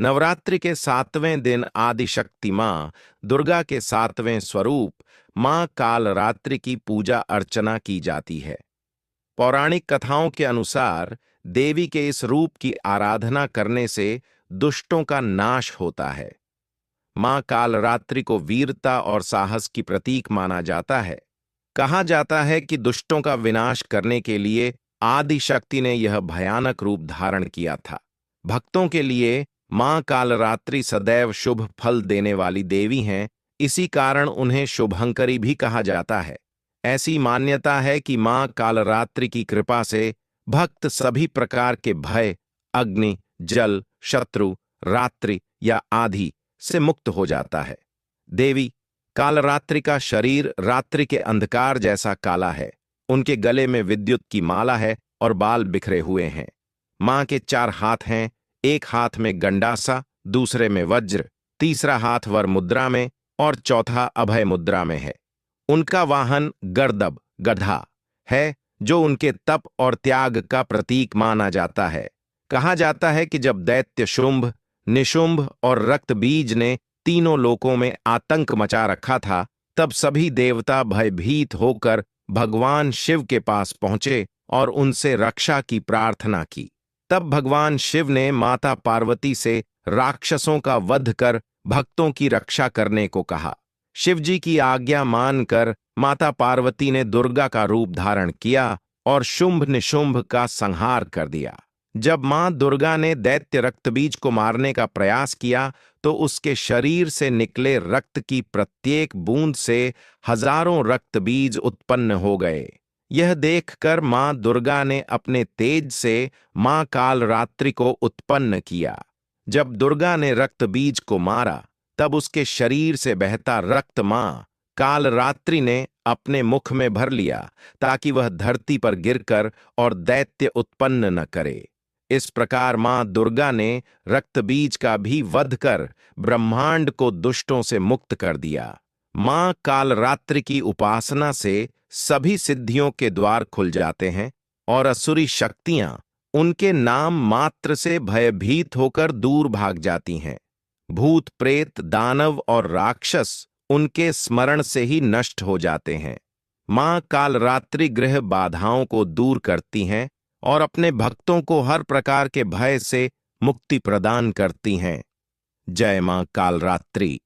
नवरात्रि के 7वें दिन आदिशक्ति माँ दुर्गा के 7वें स्वरूप माँ कालरात्रि की पूजा अर्चना की जाती है। पौराणिक कथाओं के अनुसार देवी के इस रूप की आराधना करने से दुष्टों का नाश होता है। माँ कालरात्रि को वीरता और साहस की प्रतीक माना जाता है। कहा जाता है कि दुष्टों का विनाश करने के लिए आदि शक्ति ने यह भयानक रूप धारण किया था। भक्तों के लिए माँ कालरात्रि सदैव शुभ फल देने वाली देवी हैं, इसी कारण उन्हें शुभंकरी भी कहा जाता है। ऐसी मान्यता है कि माँ कालरात्रि की कृपा से भक्त सभी प्रकार के भय, अग्नि, जल, शत्रु, रात्रि या आधि से मुक्त हो जाता है। देवी कालरात्रि का शरीर रात्रि के अंधकार जैसा काला है। उनके गले में विद्युत की माला है और बाल बिखरे हुए हैं। मां के 4 हाथ हैं, एक हाथ में गंडासा, दूसरे में वज्र, तीसरा हाथ वर मुद्रा में और चौथा अभय मुद्रा में है। उनका वाहन गर्दभ गधा है, जो उनके तप और त्याग का प्रतीक माना जाता है। कहा जाता है कि जब दैत्य शुंभ, निशुंभ और रक्तबीज ने तीनों लोकों में आतंक मचा रखा था, तब सभी देवता भयभीत होकर भगवान शिव के पास पहुंचे और उनसे रक्षा की प्रार्थना की। तब भगवान शिव ने माता पार्वती से राक्षसों का वध कर भक्तों की रक्षा करने को कहा। शिवजी की आज्ञा मानकर माता पार्वती ने दुर्गा का रूप धारण किया और शुंभ निशुंभ का संहार कर दिया। जब मां दुर्गा ने दैत्य रक्तबीज को मारने का प्रयास किया, तो उसके शरीर से निकले रक्त की प्रत्येक बूंद से हजारों रक्तबीज उत्पन्न हो गए। यह देखकर मां दुर्गा ने अपने तेज से मां कालरात्रि को उत्पन्न किया। जब दुर्गा ने रक्तबीज को मारा, तब उसके शरीर से बहता रक्त मां कालरात्रि ने अपने मुख में भर लिया, ताकि वह धरती पर गिरकर और दैत्य उत्पन्न न करे। इस प्रकार मां दुर्गा ने रक्तबीज का भी वध कर ब्रह्मांड को दुष्टों से मुक्त कर दिया। मां कालरात्रि की उपासना से सभी सिद्धियों के द्वार खुल जाते हैं और असुरी शक्तियां उनके नाम मात्र से भयभीत होकर दूर भाग जाती हैं। भूत प्रेत दानव और राक्षस उनके स्मरण से ही नष्ट हो जाते हैं। मां कालरात्रि गृह बाधाओं को दूर करती हैं और अपने भक्तों को हर प्रकार के भय से मुक्ति प्रदान करती हैं। जय मां कालरात्रि।